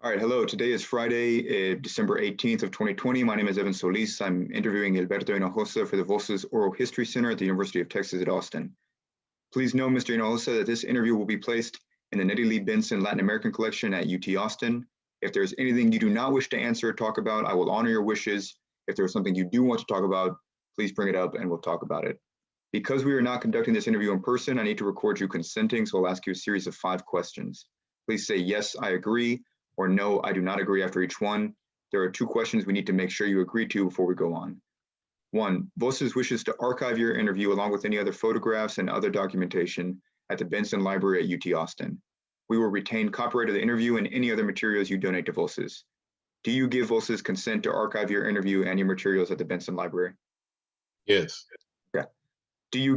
All right, hello. Today is Friday, December 18th of 2020. My name is Evan Solis. I'm interviewing Gilberto Hinojosa for the Voces Oral History Center at the University of Texas at Austin. Please know, Mr. Hinojosa, that this interview will be placed in the Nettie Lee Benson Latin American Collection at UT Austin. If there's anything you do not wish to answer or talk about, I will honor your wishes. If there's something you do want to talk about, please bring it up and we'll talk about it. Because we are not conducting this interview in person, I need to record you consenting, so I'll ask you a series of 5 questions. Please say, yes, I agree, or no, I do not agree after each one. There are 2 questions we need to make sure you agree to before we go on. 1, Voces wishes to archive your interview along with any other photographs and other documentation at the Benson Library at UT Austin. We will retain copyright of the interview and any other materials you donate to Voces. Do you give Voces consent to archive your interview and your materials at the Benson Library? Yes. Okay. Do you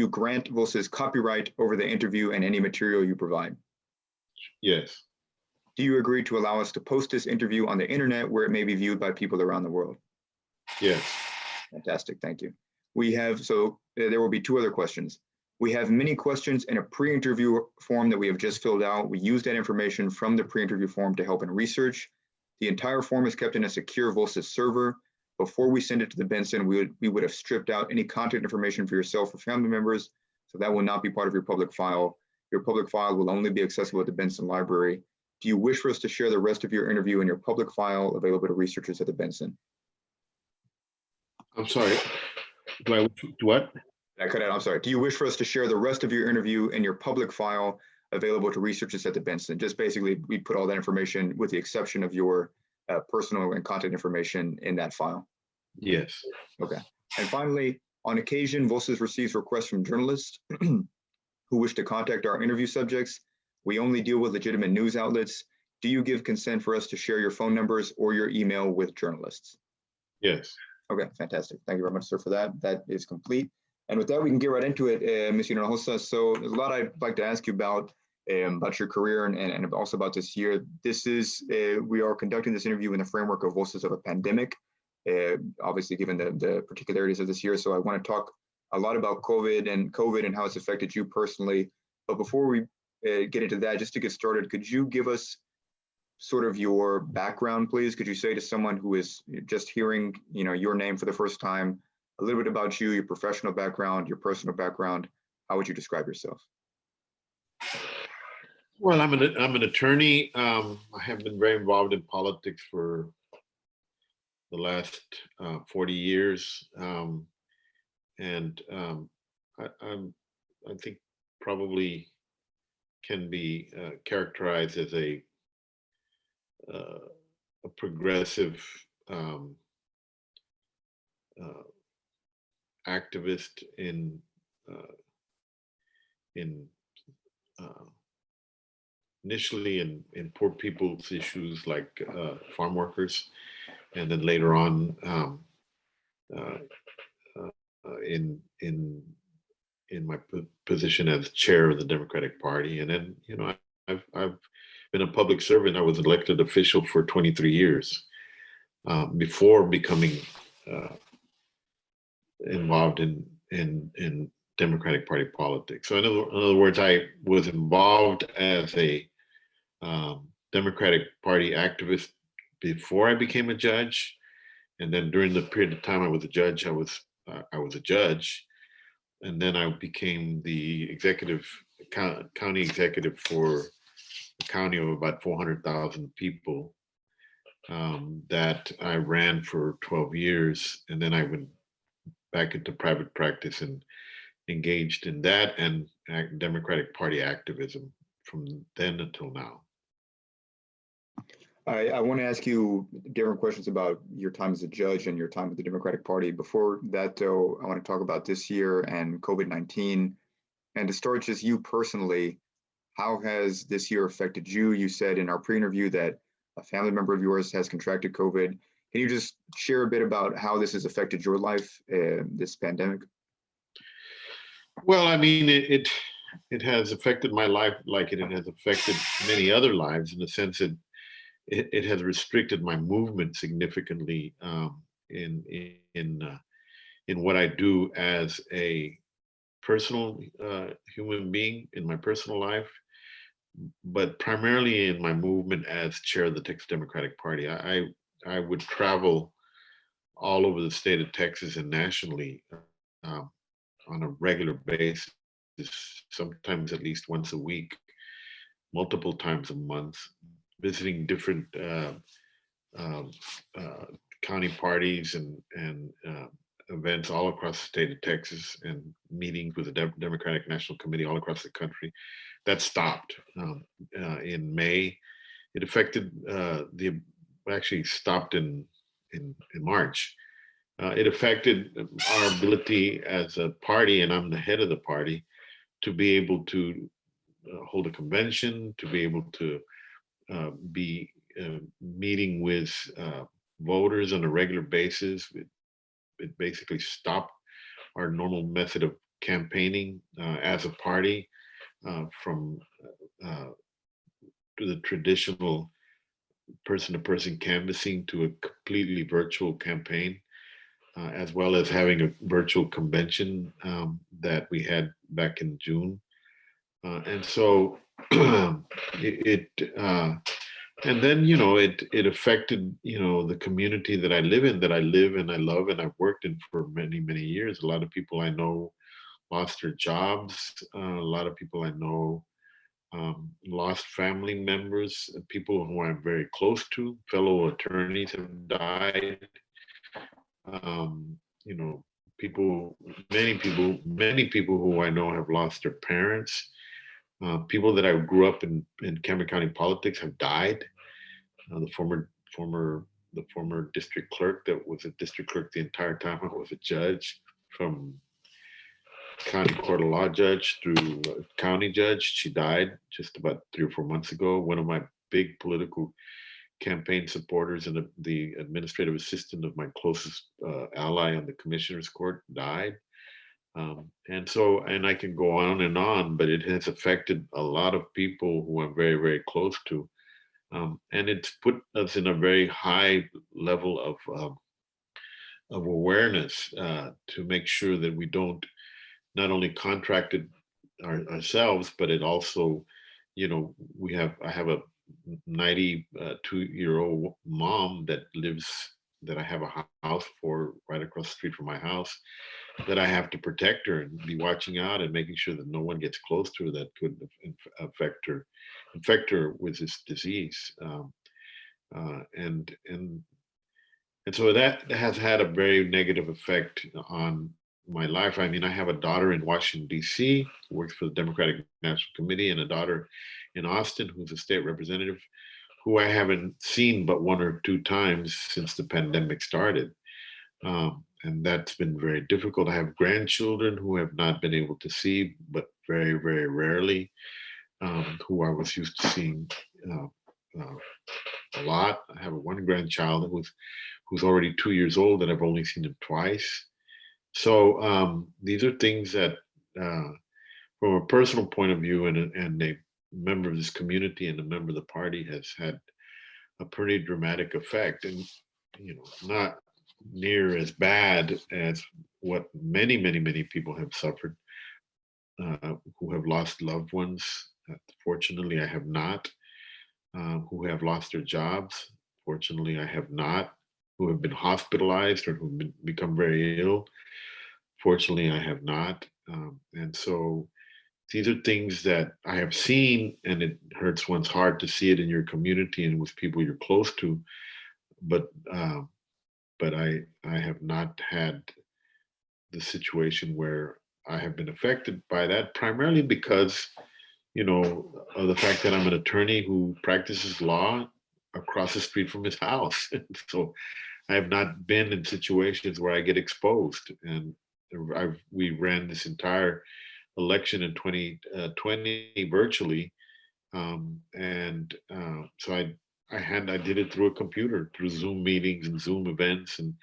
grant Voces copyright over the interview and any material you provide? Yes. Do you agree to allow us to post this interview on the internet where it may be viewed by people around the world? Yes. Fantastic, thank you. There will be 2 other questions. We have many questions in a pre-interview form that we have just filled out. We use that information from the pre-interview form to help in research. The entire form is kept in a secure Voces server. Before we send it to the Benson, we would have stripped out any contact information for yourself or family members, so that will not be part of your public file. Your public file will only be accessible at the Benson Library. Do you wish for us to share the rest of your interview in your public file available to researchers at the Benson? I'm sorry. Do I what? I cut out. I'm sorry. Do you wish for us to share the rest of your interview in your public file available to researchers at the Benson? Just basically, we put all that information with the exception of your personal and contact information in that file. Yes. Okay. And finally, on occasion, Voces receives requests from journalists who wish to contact our interview subjects. We only deal with legitimate news outlets. Do you give consent for us to share your phone numbers or your email with journalists? Yes. Okay, fantastic. Thank you very much, sir, for that. That is complete. And with that, we can get right into it, Mr. Hinojosa. So there's a lot I'd like to ask you about your career and also about this year. We are conducting this interview in the framework of Voices of a Pandemic, obviously given the particularities of this year. So I want to talk a lot about COVID and how it's affected you personally. But before we get into that, just to get started, could you give us sort of your background, please? Could you say to someone who is just hearing, your name for the first time, a little bit about you, your professional background, your personal background? How would you describe yourself? Well, I'm an attorney. I have been very involved in politics for the last 40 years, and I think probably can be characterized as a progressive activist in initially in poor people's issues like farm workers, and then later on in my position as chair of the Democratic Party. And then, I've been a public servant. I was an elected official for 23 years before becoming involved in Democratic Party politics. So in other words, I was involved as a Democratic Party activist before I became a judge, and then during the period of time I was a judge, I was a judge, and then I became the county executive for a county of about 400,000 people that I ran for 12 years, and then I went back into private practice and engaged in that and Democratic Party activism from then until now. I want to ask you different questions about your time as a judge and your time with the Democratic Party. Before that, though, I want to talk about this year and COVID-19. And to start, just you personally, how has this year affected you? You said in our pre-interview that a family member of yours has contracted COVID. Can you just share a bit about how this has affected your life, this pandemic? Well, I mean, it has affected my life like it has affected many other lives, in the sense that it has restricted my movement significantly in what I do as a personal human being in my personal life. but primarily in my movement as chair of the Texas Democratic Party. I would travel all over the state of Texas and nationally um, on a regular basis, sometimes at least once a week, multiple times a month, visiting different um, uh, county parties and events all across the state of Texas, and meetings with the Democratic National Committee all across the country. That stopped in May. It affected actually stopped in March. It affected our ability as a party, and I'm the head of the party, to be able to hold a convention, to be able to be meeting with voters on a regular basis. It basically stopped our normal method of campaigning as a party from uh, to the traditional person-to-person canvassing to a completely virtual campaign, as well as having a virtual convention that we had back in June. And so and then, it affected, the community that I live in, that I live and I love and I've worked in for many, many years. A lot of people I know lost their jobs. A lot of people I know lost family members, people who I'm very close to, fellow attorneys have died. Um, you know, many people who I know have lost their parents. People that I grew up in Cameron County politics have died. The former district clerk that was a district clerk the entire time I was a judge, from county court of law judge through county judge. She died just about 3 or 4 months ago. One of my big political campaign supporters and the administrative assistant of my closest ally on the commissioner's court died. And I can go on, but it has affected a lot of people who I'm very, very close to. And it's put us in a very high level of awareness to make sure that we don't not only contract it ourselves, but it also, I have a 92-year-old mom that I have a house for right across the street from my house, that I have to protect her and be watching out and making sure that no one gets close to her that could infect her with this disease. And so that has had a very negative effect on my life. I mean, I have a daughter in Washington, D.C., who works for the Democratic National Committee, and a daughter in Austin, who's a state representative, who I haven't seen but 1 or 2 times since the pandemic started. And that's been very difficult. I have grandchildren who have not been able to see, but very, very rarely, who I was used to seeing a lot. I have one grandchild who's already 2 years old that I've only seen him twice. So these are things that, from a personal point of view, and a member of this community and a member of the party, has had a pretty dramatic effect, and not near as bad as what many, many, many people have suffered, who have lost loved ones. Fortunately, I have not. Who have lost their jobs. Fortunately, I have not. Who have been hospitalized or who've become very ill. Fortunately, I have not. And so these are things that I have seen, and it hurts one's heart to see it in your community and with people you're close to. But I have not had the situation where I have been affected by that, primarily because, of the fact that I'm an attorney who practices law across the street from his house. So I have not been in situations where I get exposed. And we ran this entire election in 2020 virtually. So I did it through a computer, through Zoom meetings and Zoom events and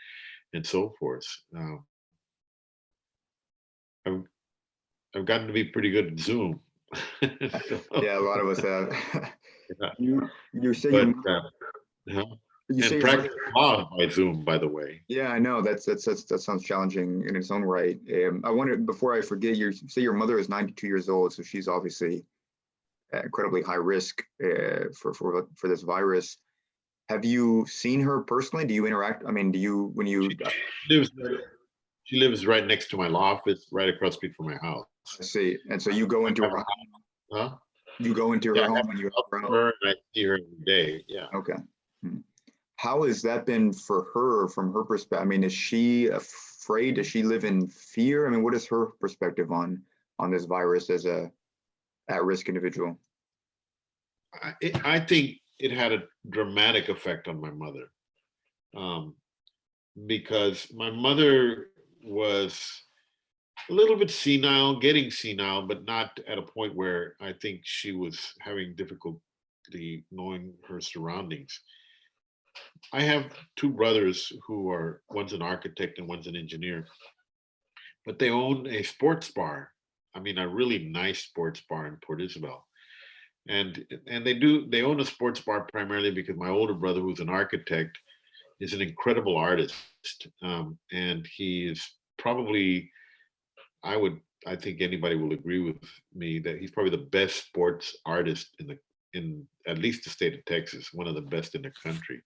so forth. I've gotten to be pretty good at Zoom. Yeah, a lot of us have. Yeah. You say But, you say and your practice law by Zoom, by the way. Yeah, I know that sounds challenging in its own right. I wonder, before I forget, you say your mother is 92 years old, so she's obviously incredibly high risk for this virus. Have you seen her personally? Do you interact? I mean, do you when you lives she lives right next to my law office, right across the street from my house. see? And so you go I into have her, a huh? you go into Yeah, her I have home and you a have her house for her, and I see her every day. Yeah. okay. Hmm. How has that been for her from her perspective? I mean, is she afraid? Does she live in fear? I mean, what is her perspective on this virus as a at-risk individual? I think it had a dramatic effect on my mother, um, because my mother was a little bit senile, getting senile, but not at a point where I think she was having difficulty knowing her surroundings. I have two brothers who are, one's an architect and one's an engineer, but they own a sports bar. I mean, a really nice sports bar in Port Isabel. And they own a sports bar primarily because my older brother, who's an architect, is an incredible artist, and he is probably, I think anybody will agree with me that he's probably the best sports artist in at least the state of Texas, one of the best in the country.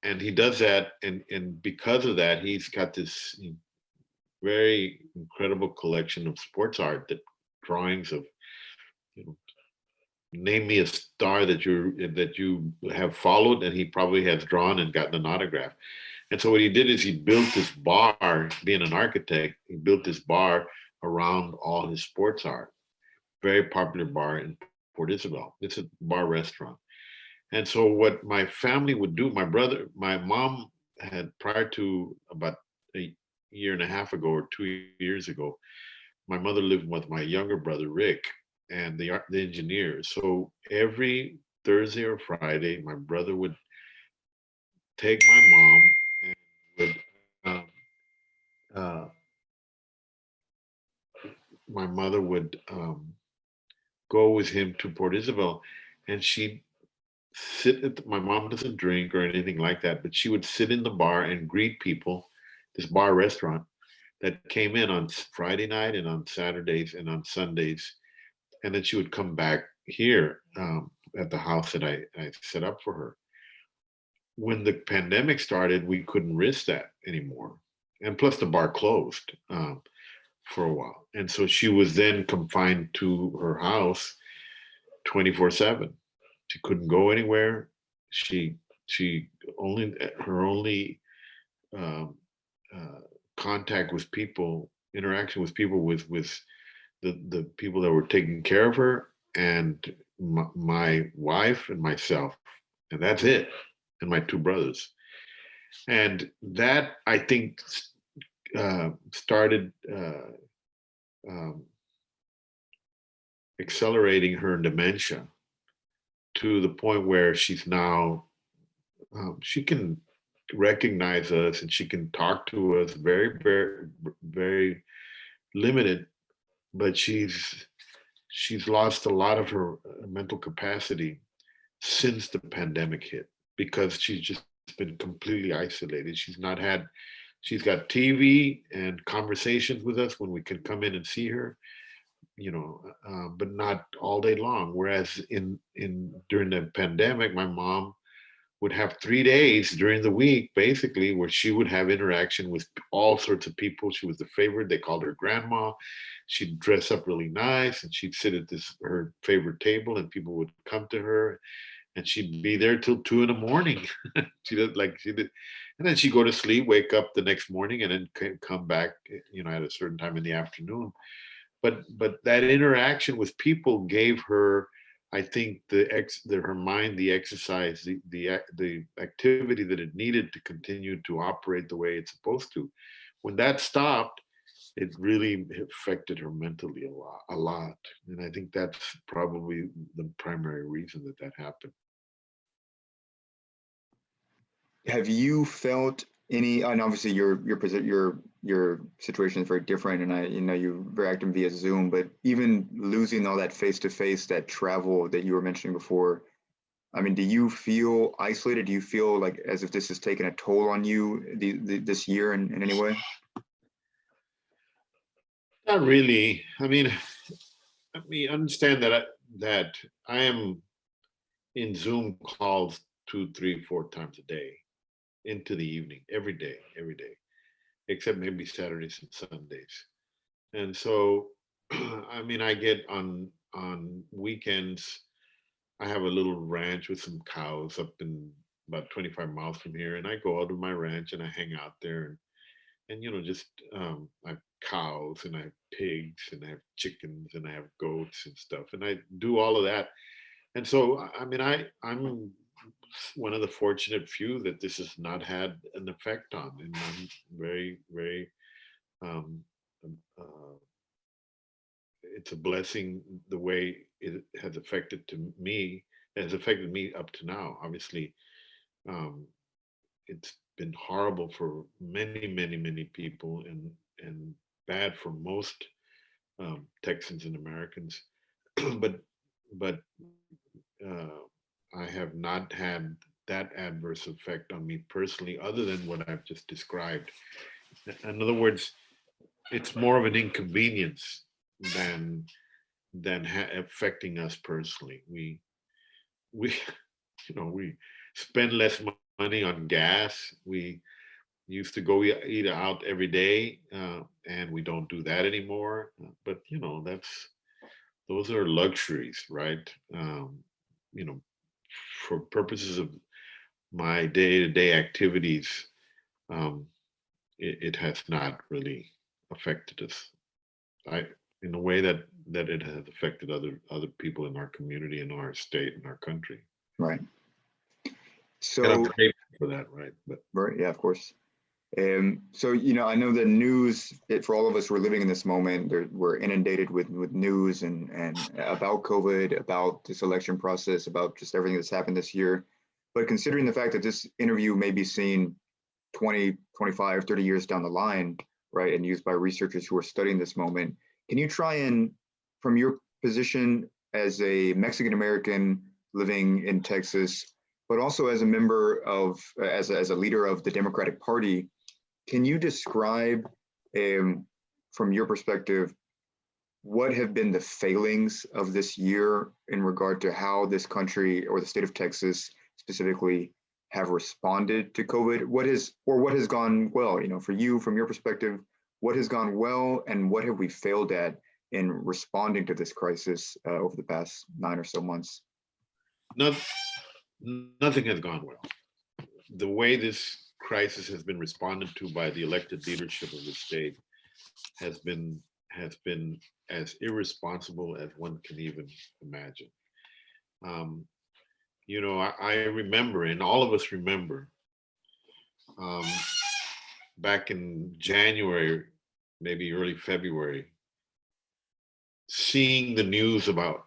And he does that, and because of that, he's got this very incredible collection of sports art, that drawings of, you know, name me a star that you have followed, and he probably has drawn and gotten an autograph. And so what he did is he built this bar, being an architect, he built this bar around all his sports art. Very popular bar in Port Isabel. It's a bar restaurant. And so what my family would do, my mom had, prior to about a year and a half ago or 2 years ago, my mother lived with my younger brother, Rick, and the engineer. So every Thursday or Friday, my brother would take my mom and would um, uh, my mother would go with him to Port Isabel, and she'd sit at my mom doesn't drink or anything like that, but she would sit in the bar and greet people, this bar restaurant that came in on Friday night and on Saturdays and on Sundays, and then she would come back here, at the house that I set up for her. When the pandemic started, we couldn't risk that anymore, and plus the bar closed for a while, and so she was then confined to her house 24/7. She couldn't go anywhere. She only her only um, uh, contact with people, interaction with people, with the people that were taking care of her, and my wife and myself, and that's it, and my two brothers. And that, I think, started um, accelerating her dementia to the point where she's now, she can recognize us and she can talk to us, very, very, very limited, but she's lost a lot of her mental capacity since the pandemic hit, because she's just been completely isolated. She's got TV and conversations with us when we can come in and see her, but not all day long. Whereas in during the pandemic, my mom would have 3 days during the week, basically, where she would have interaction with all sorts of people. She was the favorite. They called her grandma. She'd dress up really nice and she'd sit at her favorite table, and people would come to her, and she'd be there till 2 in the morning. She did, and then she'd go to sleep, wake up the next morning, and then come back, at a certain time in the afternoon. But that interaction with people gave her, I think, her mind, the exercise, the activity that it needed to continue to operate the way it's supposed to. When that stopped, it really affected her mentally a lot, and I think that's probably the primary reason that happened. Have you felt any? And obviously, your situation is very different, and you're very active via Zoom. But even losing all that face to face, that travel that you were mentioning before, I mean, do you feel isolated? Do you feel like as if this has taken a toll on you this year in any way? Not really. I mean, understand that that I am in Zoom calls 2, 3, 4 times a day into the evening, every day, except maybe Saturdays and Sundays. And so, I mean, I get on weekends. I have a little ranch with some cows up in about 25 miles from here, and I go out to my ranch and I hang out there, and just I have cows and I have pigs and I have chickens and I have goats and stuff, and I do all of that. And so, I mean, I'm one of the fortunate few that this has not had an effect on, and I'm very, very um, uh, it's a blessing the way it has affected to me, has affected me up to now. Obviously, um, it's been horrible for many, many, many people, and bad for most Texans and Americans. but but uh, I have not had that adverse effect on me personally, other than what I've just described. In other words, it's more of an inconvenience than affecting us personally. We we spend less money on gas. We used to go eat out every day, and we don't do that anymore. But those are luxuries, right? You know, for purposes of my day-to-day activities, um, it has not really affected us. I In a way that it has affected other people in our community, in our state, in our country. Right. And I'm So, grateful for that, right? But right, yeah, of course. So, I know the news, for all of us who are living in this moment, we're inundated with news and about COVID, about this election process, about just everything that's happened this year. But considering the fact that this interview may be seen 20, 25, 30 years down the line, right, and used by researchers who are studying this moment, can you try and, from your position as a Mexican American living in Texas, but also as a member of, as a leader of the Democratic Party, can you describe, from your perspective, what have been the failings of this year in regard to how this country or the state of Texas specifically have responded to COVID? What has gone well? For you, from your perspective, what has gone well, and what have we failed at in responding to this crisis over the past 9 or so months? not, nothing has gone well. The way this crisis has been responded to by the elected leadership of the state has been as irresponsible as one can even imagine. Um, I remember, and all of us remember, um, back in January, maybe early February, seeing the news about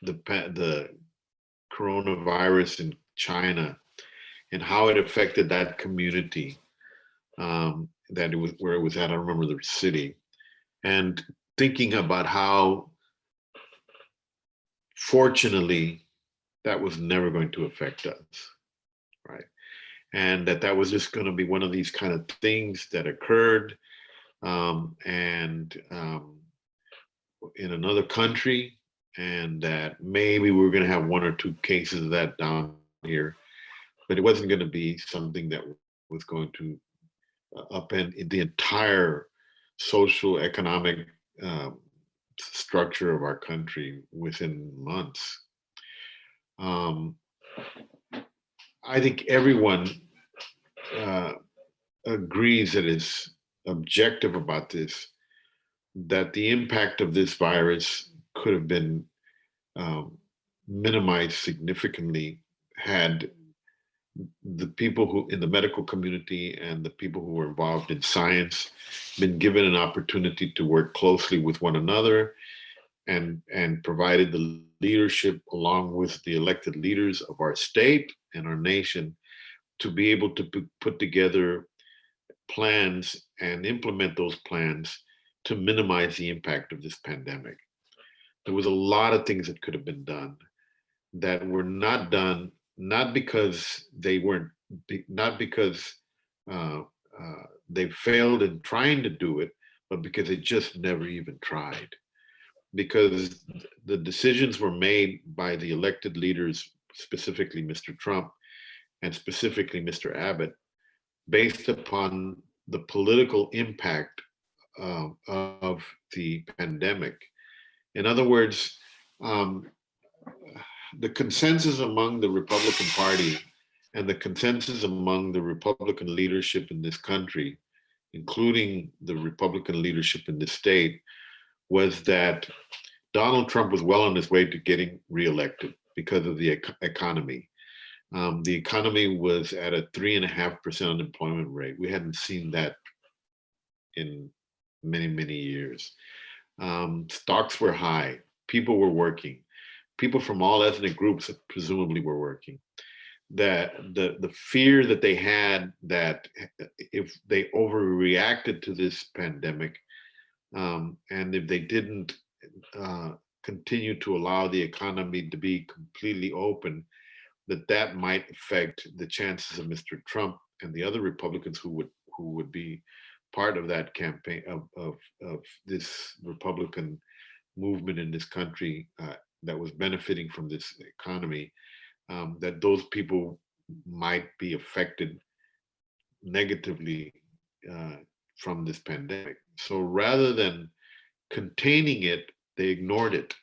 the coronavirus in China and how it affected that community, that it was where it was at. I don't remember the city, and thinking about how, fortunately, that was never going to affect us, right? And that was just going to be one of these kind of things that occurred, and in another country, and that maybe we were going to have 1 or 2 cases of that down here, but it wasn't going to be something that was going to upend the entire social economic structure of our country within months. I think everyone agrees that it's objective about this, that the impact of this virus could have been minimized significantly had the people who in the medical community and the people who were involved in science been given an opportunity to work closely with one another, and provided the leadership along with the elected leaders of our state and our nation to be able to put together plans and implement those plans to minimize the impact of this pandemic. There was a lot of things that could have been done that were not done, not because they weren't, not because they failed in trying to do it, but because they just never even tried. because the decisions were made by the elected leaders, specifically Mr. Trump and specifically Mr. Abbott, based upon the political impact of the pandemic. In other words, um, the consensus among the Republican Party and the consensus among the Republican leadership in this country, including the Republican leadership in the state, was that Donald Trump was well on his way to getting reelected because of the economy. The economy was at a 3.5% unemployment rate. We hadn't seen that in many, many years. Stocks were high. People were working. People from all ethnic groups presumably were working. That the fear that they had that if they overreacted to this pandemic, and if they didn't continue to allow the economy to be completely open, that might affect the chances of Mr. Trump and the other Republicans who would be part of that campaign of this Republican movement in this country that was benefiting from this economy, that those people might be affected negatively from this pandemic. So rather than containing it, they ignored it.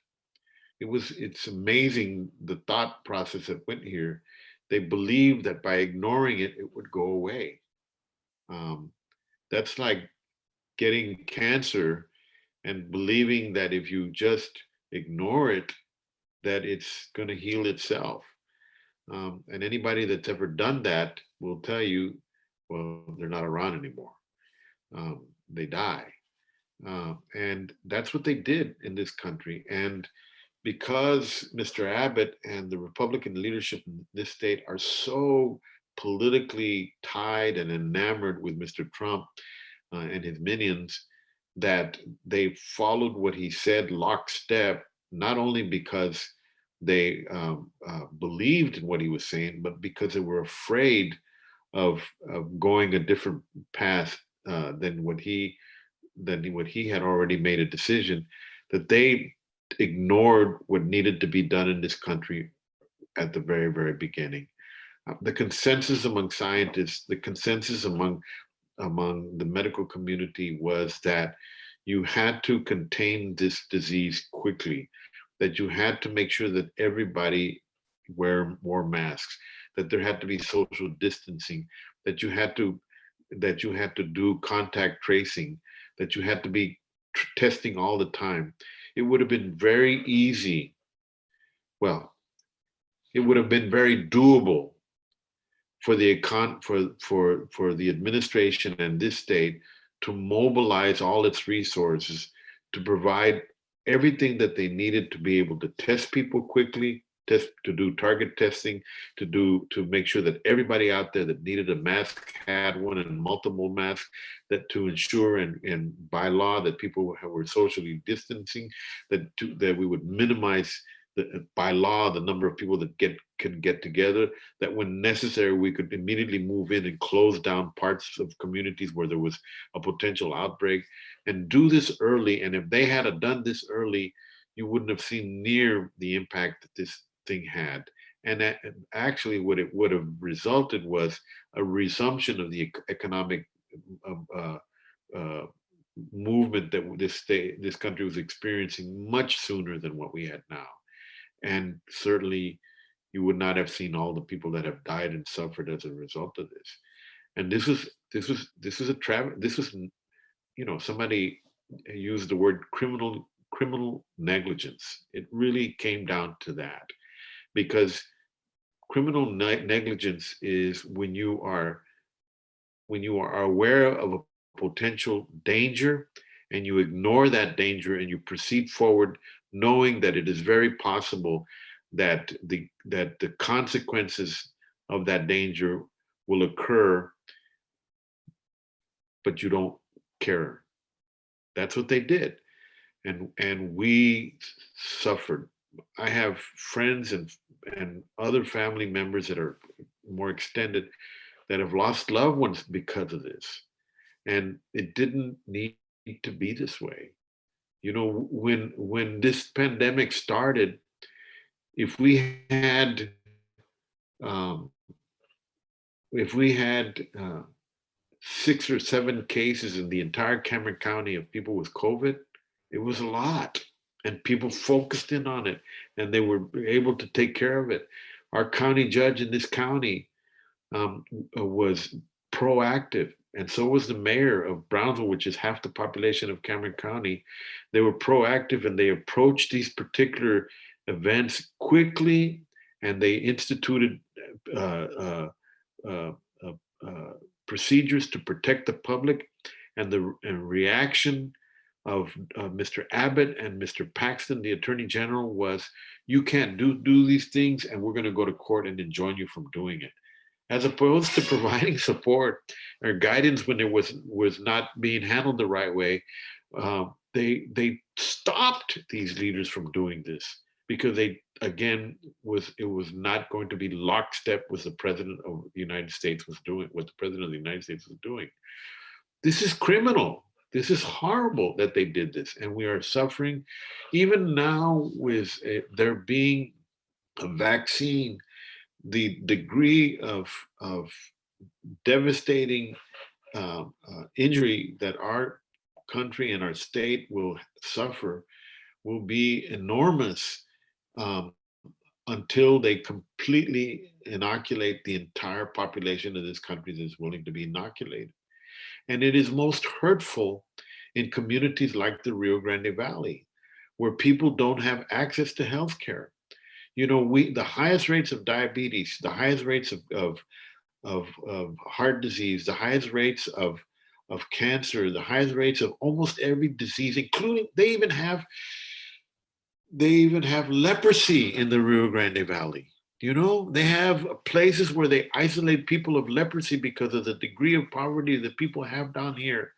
It's amazing the thought process that went here. They believed that by ignoring it, it would go away. That's like getting cancer and believing that if you just ignore it, that it's going to heal itself. And anybody that's ever done that will tell you, well, they're not around anymore. They die. And that's what they did in this country. And because Mr. Abbott and the Republican leadership in this state are so politically tied and enamored with Mr. Trump and his minions, that they followed what he said lockstep, not only because they believed in what he was saying, but because they were afraid of going a different path than what he had already made a decision, that they ignored what needed to be done in this country at the very, very beginning. The consensus among scientists, the consensus among the medical community was that you had to contain this disease quickly, that you had to make sure that everybody wore masks, that there had to be social distancing, that you had to do contact tracing, that you had to be testing all the time. It would have been very easy. Well, it would have been very doable for the for the administration and this state to mobilize all its resources to provide everything that they needed to be able to test people quickly, to do target testing, to make sure that everybody out there that needed a mask had one, and multiple masks, that to ensure and by law that people were socially distancing, that we would minimize by law the number of people that can get together, that when necessary we could immediately move in and close down parts of communities where there was a potential outbreak, and do this early. And if they had done this early, you wouldn't have seen near the impact that this thing had. And actually what it would have resulted was a resumption of the economic movement that this country was experiencing much sooner than what we had now. And certainly you would not have seen all the people that have died and suffered as a result of this. And this was a tragedy. This was, somebody used the word criminal negligence. It really came down to that, because criminal negligence is when you are aware of a potential danger and you ignore that danger and you proceed forward knowing that it is very possible that the consequences of that danger will occur, but you don't care. That's what they did. And we suffered. I have friends and other family members that are more extended that have lost loved ones because of this. And it didn't need to be this way. You know, when this pandemic started, if we had um, if we had 6 or 7 cases in the entire Cameron County of people with COVID, it was a lot. And people focused in on it and they were able to take care of it. Our county judge in this county was proactive, and so was the mayor of Brownsville, which is half the population of Cameron County. They were proactive and they approached these particular events quickly, and they instituted uh, uh, uh, uh, procedures to protect the public. And the reaction of Mr. Abbott and Mr. Paxton, the Attorney General, was, "You can't do these things, and we're going to go to court and enjoin you from doing it." As opposed to providing support or guidance when it was not being handled the right way, they stopped these leaders from doing this because they, again, it was not going to be lockstep with the president of the United States was doing, what the president of the United States was doing. This is criminal. This is horrible that they did this, and we are suffering. Even now, with there being a vaccine, the degree of devastating injury that our country and our state will suffer will be enormous um, until they completely inoculate the entire population of this country that is willing to be inoculated. And it is most hurtful in communities like the Rio Grande Valley, where people don't have access to health care. You know, the highest rates of diabetes, the highest rates of heart disease, the highest rates of cancer, the highest rates of almost every disease, including they even have leprosy in the Rio Grande Valley. You know, they have places where they isolate people of leprosy because of the degree of poverty that people have down here.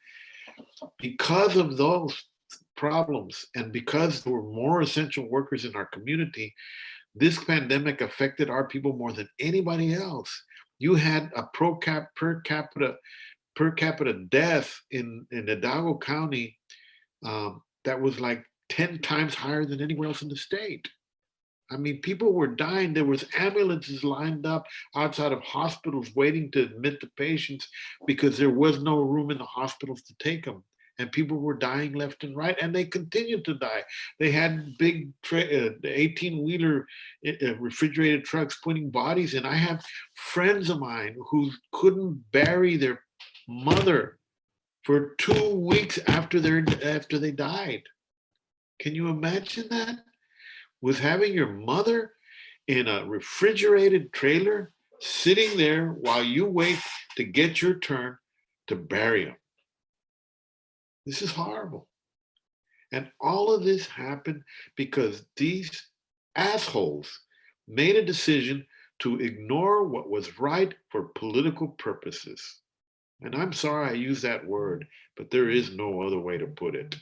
Because of those problems, and because there were more essential workers in our community, this pandemic affected our people more than anybody else. You had a per capita death in Hidalgo County that was like 10 times higher than anywhere else in the state. I mean, people were dying. There was ambulances lined up outside of hospitals waiting to admit the patients because there was no room in the hospitals to take them. And people were dying left and right, and they continued to die. They had big 18-wheeler refrigerated trucks putting bodies in. I have friends of mine who couldn't bury their mother for 2 weeks after they died. Can you imagine that? With having your mother in a refrigerated trailer sitting there while you wait to get your turn to bury them. This is horrible. And all of this happened because these assholes made a decision to ignore what was right for political purposes. And I'm sorry I use that word, but there is no other way to put it.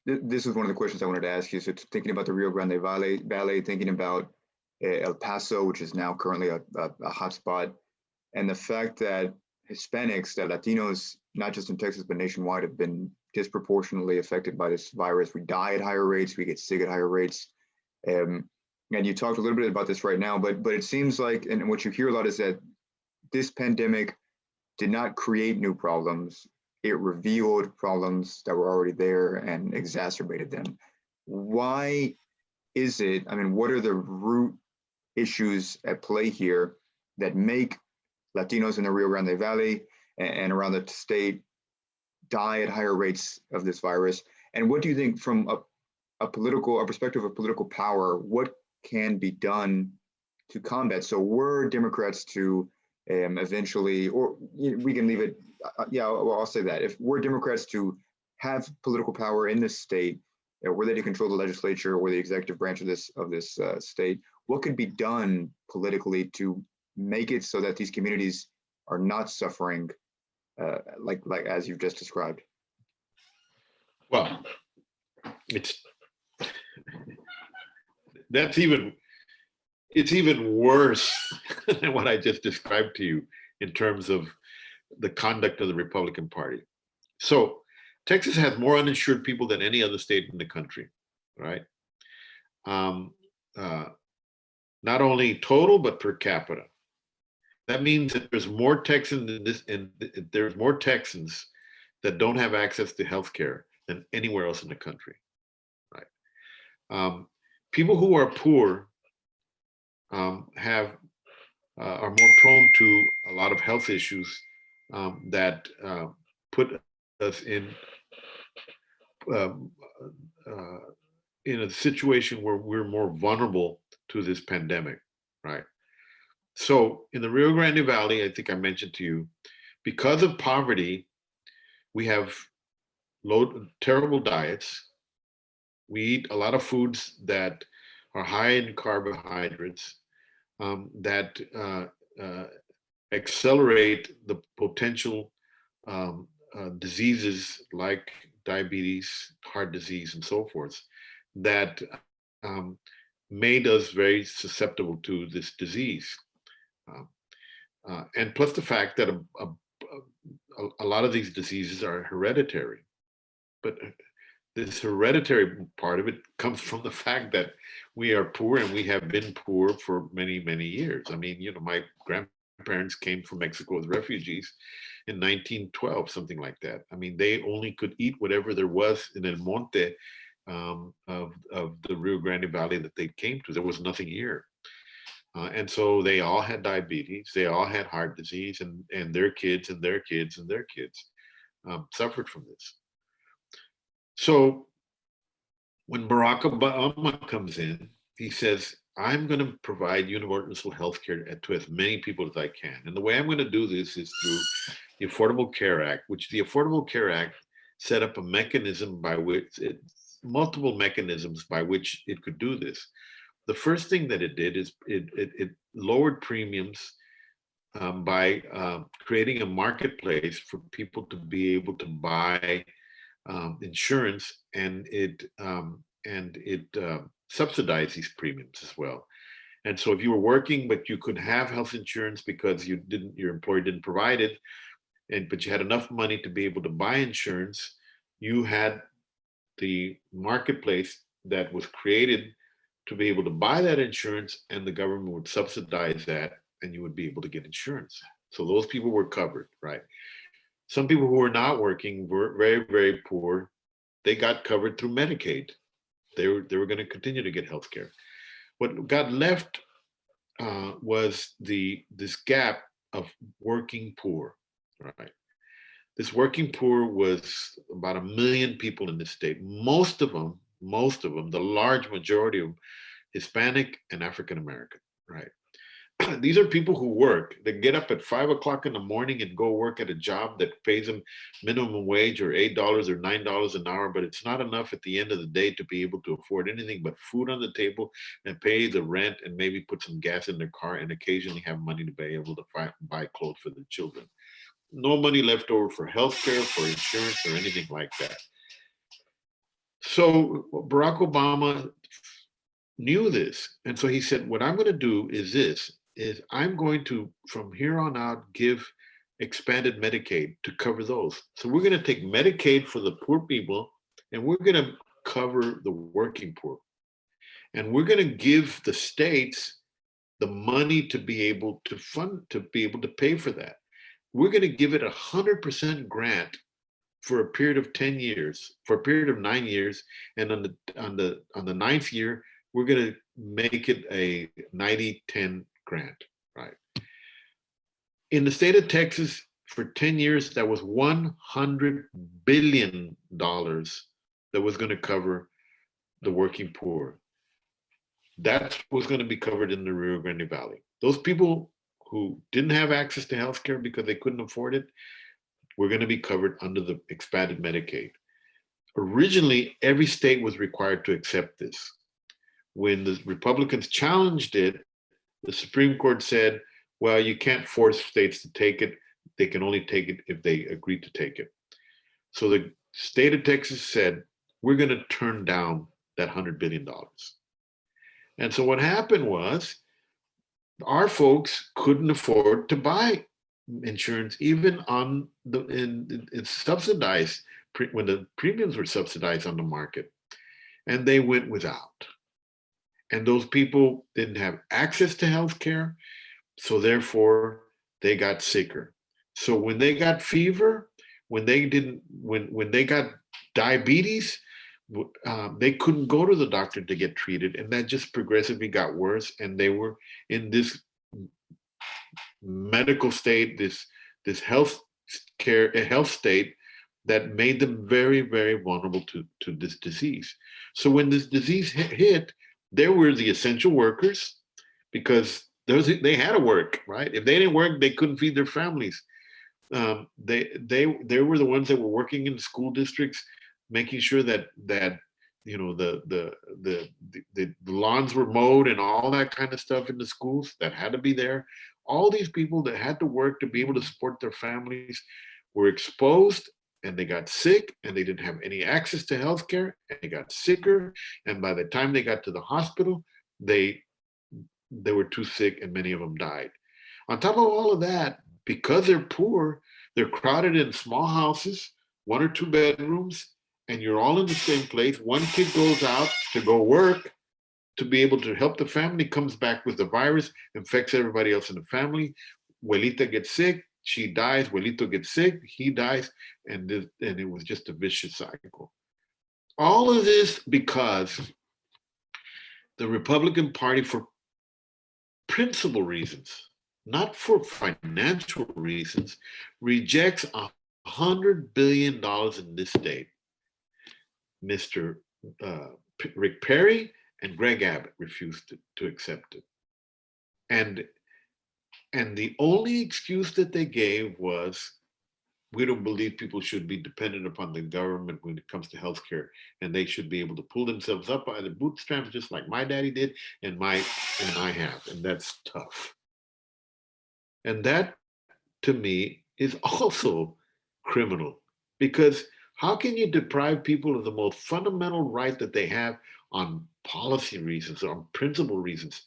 This is one of the questions I wanted to ask you. So thinking about the Rio Grande Valley, thinking about El Paso, which is now currently a hotspot, and the fact that Hispanics, that Latinos, not just in Texas, but nationwide, have been disproportionately affected by this virus. We die at higher rates, we get sick at higher rates. And you talked a little bit about this right now, but it seems like, and what you hear a lot is that this pandemic did not create new problems. It revealed problems that were already there and exacerbated them. Why is it, I mean, what are the root issues at play here that make Latinos in the Rio Grande Valley and around the state die at higher rates of this virus? And what do you think, from a perspective of political power, what can be done to combat? So were Democrats to eventually, or we can leave it, I'll say that. If we're Democrats to have political power in this state, were they to control the legislature or the executive branch of this state, what could be done politically to make it so that these communities are not suffering like as you've just described? Well, it's even worse than what I just described to you in terms of the conduct of the Republican Party. So Texas has more uninsured people than any other state in the country, right? Um, uh, not only total, but per capita. That means that there's more Texans in this, and there's more Texans that don't have access to health care than anywhere else in the country, right? People who are poor have are more prone to a lot of health issues that put us um, uh, in a situation where we're more vulnerable to this pandemic, right? So in the Rio Grande Valley, I think I mentioned to you, because of poverty, we have terrible diets. We eat a lot of foods that are high in carbohydrates, that accelerate the potential diseases like diabetes, heart disease, and so forth, that made us very susceptible to this disease. And plus the fact that a lot of these diseases are hereditary. But this hereditary part of it comes from the fact that we are poor, and we have been poor for many, many years. I mean, you know, my grandparents came from Mexico as refugees in 1912, something like that. I mean, they only could eat whatever there was in El Monte of the Rio Grande Valley that they came to. There was nothing here. And so they all had diabetes, they all had heart disease, and their kids and their kids and their kids suffered from this. So when Barack Obama comes in, he says, I'm going to provide universal health care to as many people as I can. And the way I'm going to do this is through the Affordable Care Act, which the Affordable Care Act set up a mechanism by which multiple mechanisms by which it could do this. The first thing that it did is it lowered premiums by creating a marketplace for people to be able to buy insurance, and it subsidized these premiums as well. And so if you were working but you could have health insurance because your employer didn't provide it, but you had enough money to be able to buy insurance, you had the marketplace that was created to be able to buy that insurance, and the government would subsidize that, and you would be able to get insurance. So those people were covered, right? Some people who were not working, were very, very poor, they got covered through Medicaid. They were going to continue to get health care. What got left was this gap of working poor, right? This working poor was about 1 million people in the state. Most of them, the large majority of them, Hispanic and African American, right? These are people who work. They get up at 5 o'clock in the morning and go work at a job that pays them minimum wage or $8 or $9 an hour, but it's not enough at the end of the day to be able to afford anything but food on the table and pay the rent and maybe put some gas in their car and occasionally have money to be able to buy clothes for the children. No money left over for healthcare, for insurance, or anything like that. So Barack Obama knew this. And so he said, what I'm going to do is I'm going to, from here on out, give expanded Medicaid to cover those. So we're going to take Medicaid for the poor people, and we're going to cover the working poor. And we're going to give the states the money to be able to fund, to be able to pay for that. We're going to give it 100% grant for a period of 10 years, for a period of 9 years. And on the 9th year, we're going to make it a 90-10 grant, right? In the state of Texas, for 10 years, that was $100 billion that was going to cover the working poor. That was going to be covered in the Rio Grande Valley. Those people who didn't have access to healthcare because they couldn't afford it were going to be covered under the expanded Medicaid. Originally, every state was required to accept this. When the Republicans challenged it, the Supreme Court said, well, you can't force states to take it. They can only take it if they agree to take it. So the state of Texas said, we're going to turn down that $100 billion. And so what happened was our folks couldn't afford to buy insurance, even on it's subsidized when the premiums were subsidized on the market, and they went without. And those people didn't have access to health care, so therefore they got sicker. So when they got fever, when they got diabetes, they couldn't go to the doctor to get treated, and that just progressively got worse. And they were in this medical state, this health state that made them very, very vulnerable to this disease. So when this disease hit, there were the essential workers, because they had to work, right? If they didn't work, they couldn't feed their families. They were the ones that were working in school districts, making sure that the lawns were mowed and all that kind of stuff in the schools that had to be there. All these people that had to work to be able to support their families were exposed, and they got sick, and they didn't have any access to health care, and they got sicker. And by the time they got to the hospital, they were too sick, and many of them died. On top of all of that, because they're poor, they're crowded in small houses, 1 or 2 bedrooms, and you're all in the same place. One kid goes out to go work to be able to help the family, comes back with the virus, infects everybody else in the family. Abuelita gets sick, she dies. Abuelito gets sick, he dies, and it was just a vicious cycle. All of this because the Republican Party, for principal reasons, not for financial reasons, rejects $100 billion in this state. Mr. Rick Perry and Greg Abbott refused to accept it. And the only excuse that they gave was, we don't believe people should be dependent upon the government when it comes to healthcare, and they should be able to pull themselves up by the bootstraps, just like my daddy did, and I have, and that's tough. And that, to me, is also criminal, because how can you deprive people of the most fundamental right that they have on policy reasons, on principle reasons?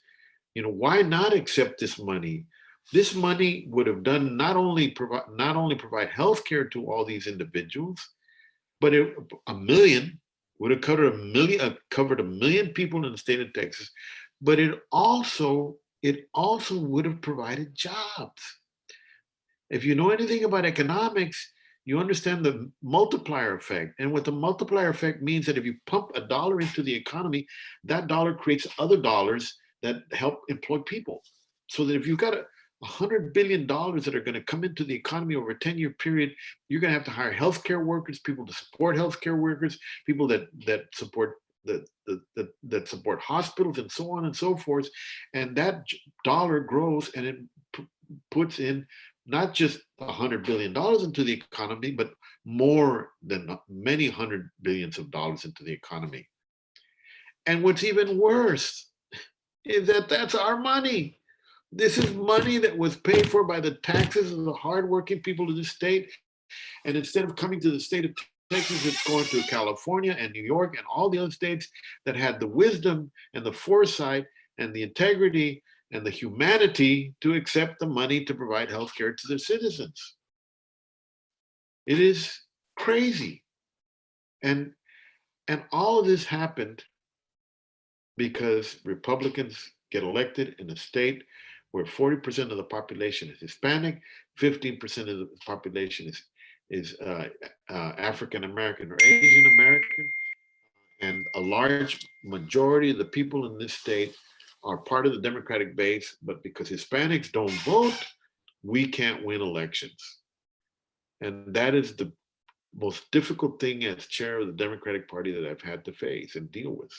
Why not accept this money? This money would have done not only provide health care to all these individuals, but a million would have covered a million people in the state of Texas. But it also would have provided jobs. If you know anything about economics, you understand the multiplier effect. And what the multiplier effect means, that if you pump a dollar into the economy, that dollar creates other dollars that help employ people. So that if you've got $100 billion that are going to come into the economy over a 10-year period, you're going to have to hire healthcare workers, people to support healthcare workers, people that support that support hospitals, and so on and so forth. And that dollar grows, and it puts in not just $100 billion into the economy, but more than many hundred billions of dollars into the economy. And what's even worse is that that's our money. This is money that was paid for by the taxes of the hardworking people of the state. And instead of coming to the state of Texas, it's going to California and New York and all the other states that had the wisdom and the foresight and the integrity and the humanity to accept the money to provide health care to their citizens. It is crazy. And all of this happened because Republicans get elected in a state where 40% of the population is Hispanic, 15% of the population is African American or Asian American, and a large majority of the people in this state are part of the Democratic base, but because Hispanics don't vote, we can't win elections. And that is the most difficult thing as chair of the Democratic Party that I've had to face and deal with.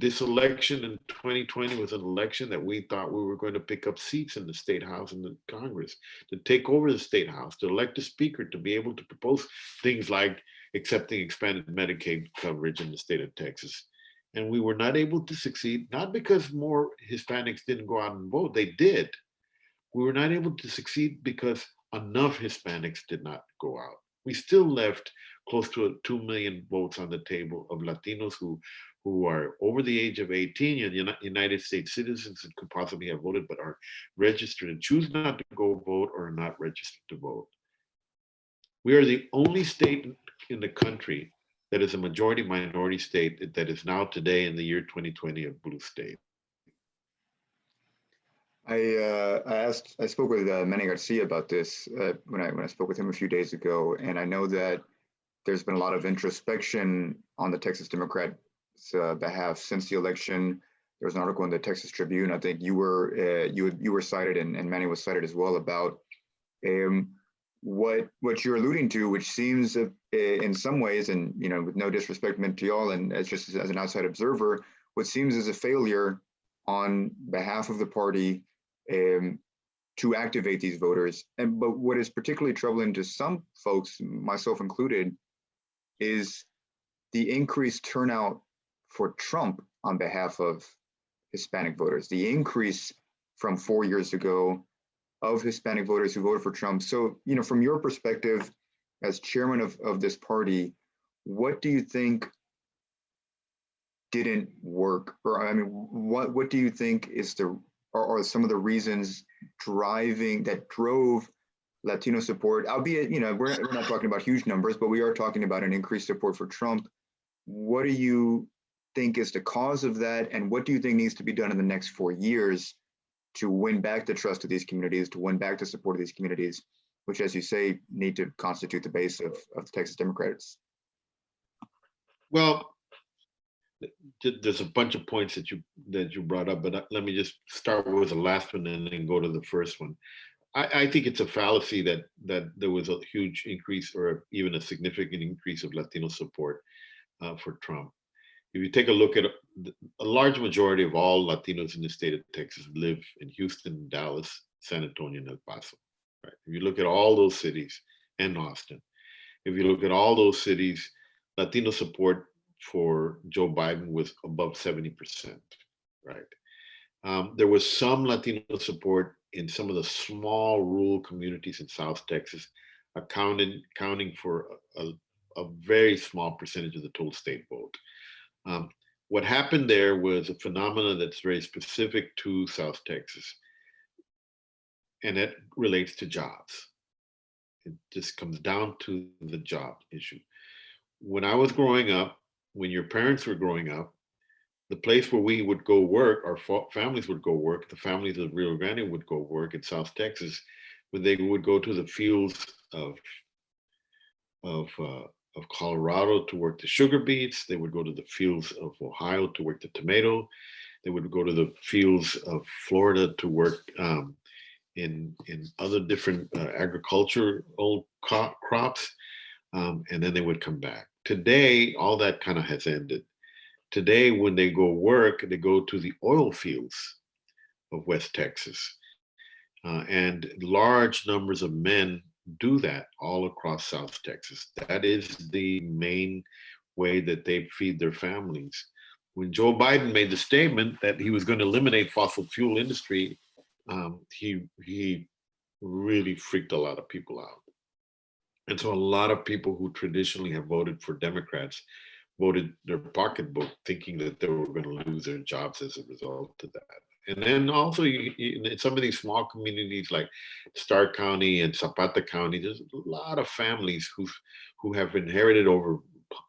This election in 2020 was an election that we thought we were going to pick up seats in the State House and the Congress, to take over the State House, to elect a speaker, to be able to propose things like accepting expanded Medicaid coverage in the state of Texas. And we were not able to succeed, not because more Hispanics didn't go out and vote, they did. We were not able to succeed because enough Hispanics did not go out. We still left close to 2 million votes on the table of Latinos who who are over the age of 18 and United States citizens and could possibly have voted but are registered and choose not to go vote or are not registered to vote. We are the only state in the country that is a majority minority state that is now today in the year 2020 a blue state. I spoke with Manny Garcia about this when I spoke with him a few days ago, and I know that there's been a lot of introspection on the Texas Democrats' behalf since the election. There was an article in the Texas Tribune. I think you were cited, and Manny was cited as well, about what you're alluding to, which seems in some ways, and with no disrespect meant to y'all, and as just as an outside observer, what seems as a failure on behalf of the party to activate these voters. But what is particularly troubling to some folks, myself included, is the increased turnout for Trump on behalf of Hispanic voters, the increase from 4 years ago of Hispanic voters who voted for Trump. So, from your perspective as chairman of this party, what do you think didn't work? Or I mean, what do you think is are some of the reasons that drove Latino support, albeit, we're not talking about huge numbers, but we are talking about an increased support for Trump. What do you think is the cause of that? And what do you think needs to be done in the next 4 years to win back the trust of these communities, to win back the support of these communities, which, as you say, need to constitute the base of the Texas Democrats? Well, there's a bunch of points that you brought up, but let me just start with the last one and then go to the first one. I think it's a fallacy that there was a huge increase or even a significant increase of Latino support for Trump. If you take a look at a large majority of all Latinos in the state of Texas live in Houston, Dallas, San Antonio, and El Paso. Right? If you look at all those cities, and Austin, if you look at all those cities, Latino support for Joe Biden was above 70%. Right? There was some Latino support in some of the small rural communities in South Texas, accounting for a very small percentage of the total state vote. What happened there was a phenomenon that's very specific to South Texas, and it relates to jobs. It just comes down to the job issue. When I was growing up, when your parents were growing up, the place where we would go work, our families would go work, the families of Rio Grande would go work in South Texas, when they would go to the fields of Colorado to work the sugar beets. They would go to the fields of Ohio to work the tomato. They would go to the fields of Florida to work in other different agricultural crops, and then they would come back. Today, all that kind of has ended. Today, when they go work, they go to the oil fields of West Texas, and large numbers of men do that all across South Texas. That is the main way that they feed their families. When Joe Biden made the statement that he was going to eliminate fossil fuel industry, he really freaked a lot of people out. And so a lot of people who traditionally have voted for Democrats voted their pocketbook thinking that they were going to lose their jobs as a result of that. And then also in some of these small communities like Starr County and Zapata County, there's a lot of families who have inherited over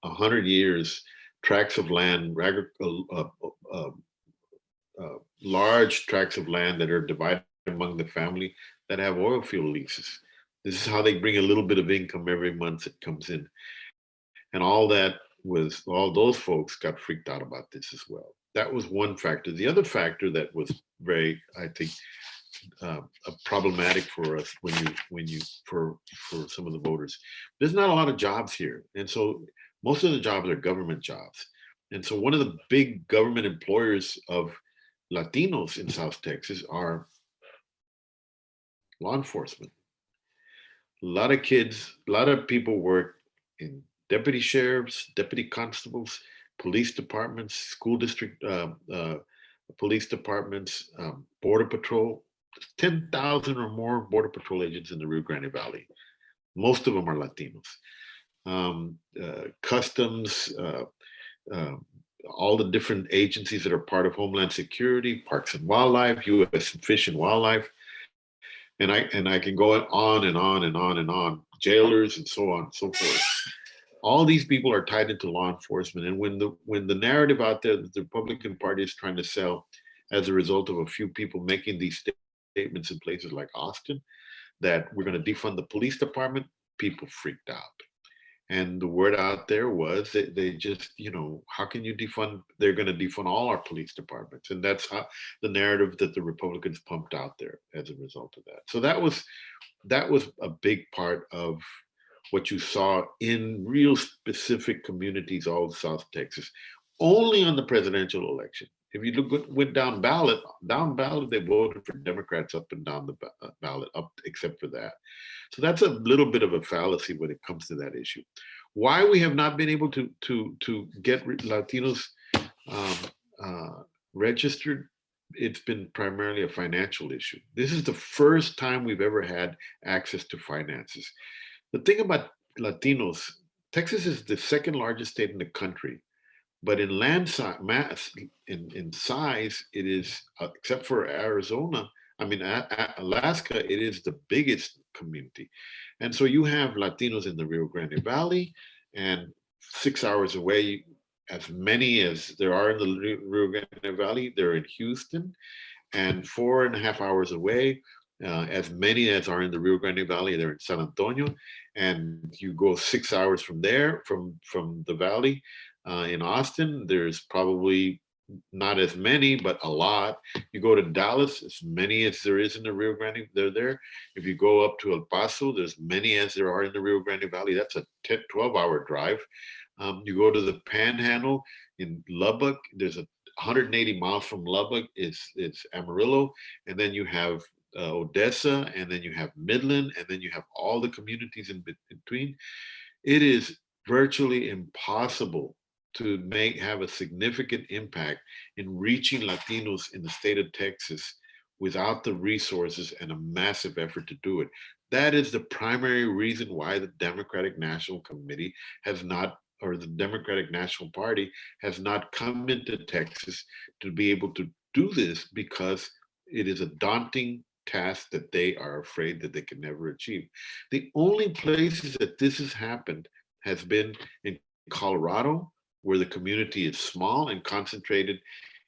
100 years tracts of land, large tracts of land that are divided among the family that have oil field leases. This is how they bring a little bit of income every month that comes in. And all those folks got freaked out about this as well. That was one factor. The other factor that was very, I think, problematic for us for some of the voters, there's not a lot of jobs here. And so most of the jobs are government jobs. And so one of the big government employers of Latinos in South Texas are law enforcement. A lot of people work in deputy sheriffs, deputy constables, police departments, school district police departments, border patrol. 10,000 or more border patrol agents in the Rio Grande Valley. Most of them are Latinos. Customs, all the different agencies that are part of Homeland Security, Parks and Wildlife, U.S. Fish and Wildlife, and I can go on and on and on and on, jailers and so on and so forth. All these people are tied into law enforcement, and when the narrative out there that the Republican Party is trying to sell, as a result of a few people making these statements in places like Austin, that we're going to defund the police department, people freaked out. And the word out there was that they just, how can you defund? They're going to defund all our police departments. And that's how the narrative that the Republicans pumped out there as a result of that. So that was a big part of what you saw in real specific communities all of South Texas, only on the presidential election. If you went down ballot, they voted for Democrats up and down the ballot, up except for that. So that's a little bit of a fallacy when it comes to that issue. Why we have not been able to get Latinos registered, it's been primarily a financial issue. This is the first time we've ever had access to finances. The thing about Latinos, Texas is the second largest state in the country, but in land size, in size, it is, except for Arizona, Alaska, it is the biggest community. And so you have Latinos in the Rio Grande Valley, and 6 hours away, as many as there are in the Rio Grande Valley, they're in Houston, and 4.5 hours away, as many as are in the Rio Grande Valley, they're in San Antonio, and you go 6 hours from there, from the valley, in Austin, there's probably not as many, but a lot. You go to Dallas, as many as there is in the Rio Grande, they're there. If you go up to El Paso, there's many as there are in the Rio Grande Valley. That's a 12-hour drive. You go to the Panhandle in Lubbock, there's 180 miles from Lubbock, it's Amarillo, and then you have Odessa, and then you have Midland, and then you have all the communities in between. It is virtually impossible to have a significant impact in reaching Latinos in the state of Texas without the resources and a massive effort to do it. That is the primary reason why the Democratic National Committee has not, or the Democratic National Party has not come into Texas to be able to do this, because it is a daunting task that they are afraid that they can never achieve. The only places that this has happened has been in Colorado, where the community is small and concentrated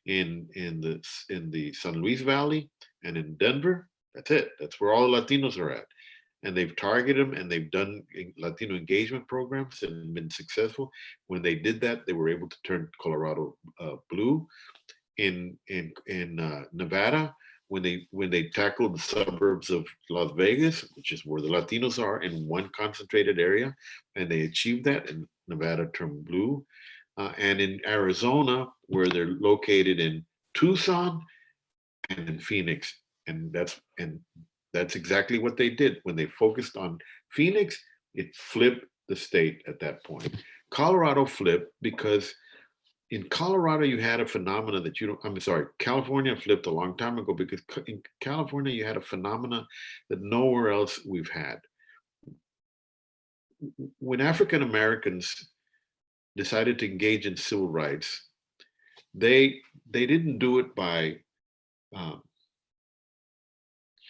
in the San Luis Valley and in Denver. That's it. That's where all the Latinos are at. And they've targeted them, and they've done Latino engagement programs and been successful. When they did that, they were able to turn Colorado blue. In Nevada, when they tackled the suburbs of Las Vegas, which is where the Latinos are, in one concentrated area, and they achieved that, and Nevada turned blue. And in Arizona, where they're located in Tucson and in Phoenix, and that's exactly what they did. When they focused on Phoenix, it flipped the state at that point. Colorado flipped because in Colorado you had a phenomena that California flipped a long time ago, because in California you had a phenomena that nowhere else we've had. When African Americans decided to engage in civil rights, they didn't do it by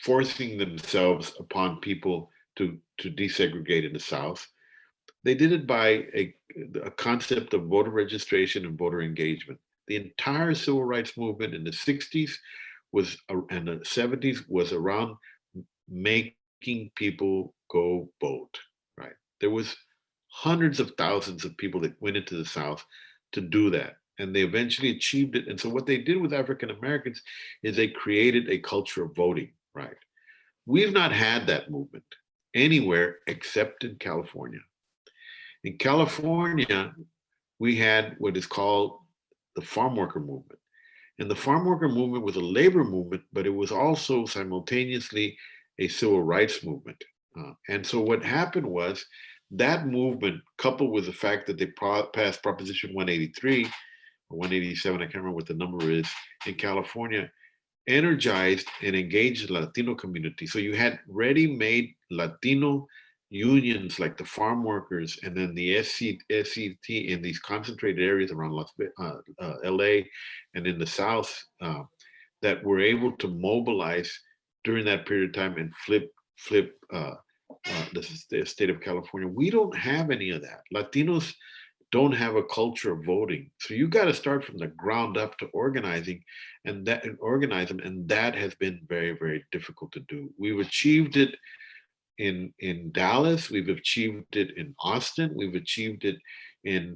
forcing themselves upon people to desegregate in the South. They did it by a concept of voter registration and voter engagement. The entire civil rights movement in the 60s and the 70s was around making people go vote, right? There was hundreds of thousands of people that went into the South to do that, and they eventually achieved it. And so what they did with African Americans is they created a culture of voting, right? We've not had that movement anywhere except in California. In California, we had what is called the farm worker movement. And the farm worker movement was a labor movement, but it was also simultaneously a civil rights movement. And so what happened was, that movement, coupled with the fact that they passed Proposition 183 or 187, I can't remember what the number is, in California, energized and engaged the Latino community. So you had ready-made Latino unions like the farm workers and then the SCT in these concentrated areas around LA and in the South that were able to mobilize during that period of time and flip the state of California. We don't have any of that. Latinos don't have a culture of voting. So you got to start from the ground up to organizing and organize them. And that has been very, very difficult to do. We've achieved it in Dallas. We've achieved it in Austin. We've achieved it in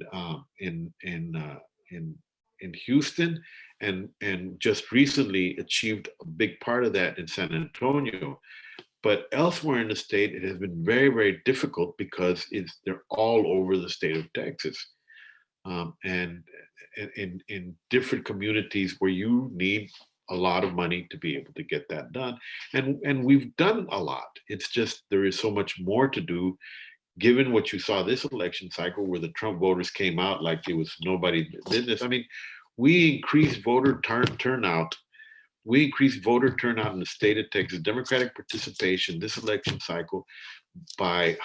Houston, and just recently achieved a big part of that in San Antonio. But elsewhere in the state, it has been very, very difficult because they're all over the state of Texas, and in different communities where you need a lot of money to be able to get that done. And we've done a lot. It's just there is so much more to do, given what you saw this election cycle where the Trump voters came out like it was nobody's business. I mean, we increased voter turnout. We increased voter turnout in the state of Texas, Democratic participation this election cycle by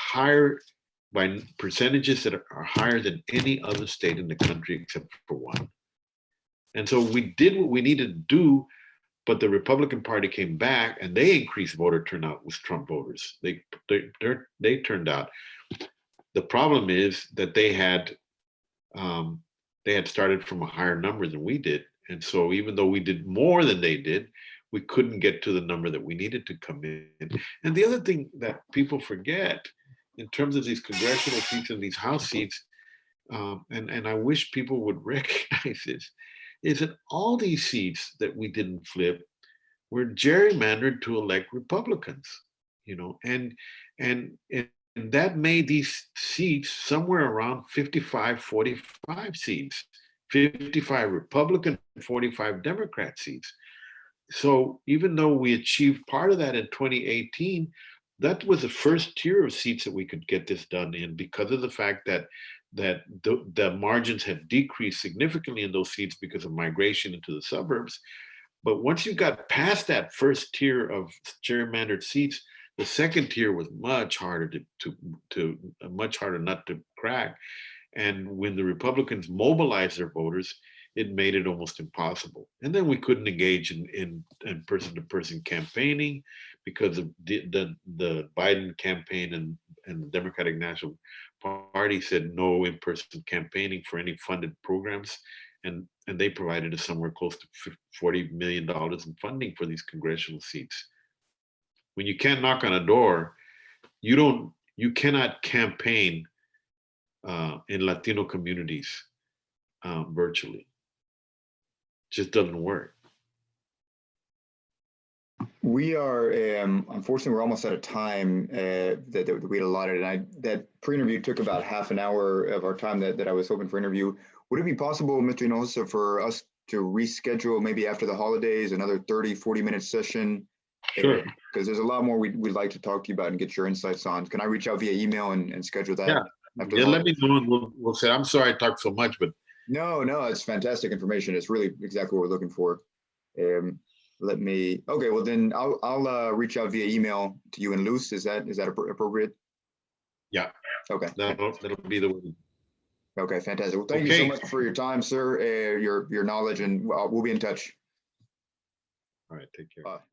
percentages that are higher than any other state in the country except for one. And so we did what we needed to do, but the Republican Party came back and they increased voter turnout with Trump voters. They turned out. The problem is that they had started from a higher number than we did. And so even though we did more than they did, we couldn't get to the number that we needed to come in. And the other thing that people forget in terms of these congressional seats and these House seats, and I wish people would recognize this, is that all these seats that we didn't flip were gerrymandered to elect Republicans, and that made these seats somewhere around 55, 45 seats, 55 Republican, 45 Democrat seats. So even though we achieved part of that in 2018, that was the first tier of seats that we could get this done in because of the fact that the margins have decreased significantly in those seats because of migration into the suburbs. But once you got past that first tier of gerrymandered seats, the second tier was much harder to much harder not to crack. And when the Republicans mobilized their voters, it made it almost impossible. And then we couldn't engage in person-to-person campaigning because of the Biden campaign and the Democratic National Party said no in-person campaigning for any funded programs. And they provided us somewhere close to $40 million in funding for these congressional seats. When you can't knock on a door, you cannot campaign in Latino communities virtually. Just doesn't work. We are, unfortunately, we're almost out of time that we had allotted, and that pre-interview took about half an hour of our time that I was hoping for interview. Would it be possible, Mr. Hinojosa, for us to reschedule maybe after the holidays, another 30, 40-minute session? Sure. Because there's a lot more we'd like to talk to you about and get your insights on. Can I reach out via email and schedule that? Yeah, let me know and we'll say, I'm sorry I talked so much, but. No, it's fantastic information. It's really exactly what we're looking for. Okay, well then I'll reach out via email to you and Luz. Is that appropriate? Yeah. Okay. That'll be the way. Okay, fantastic. Well, thank you so much for your time, sir, your knowledge, and we'll be in touch. All right, take care.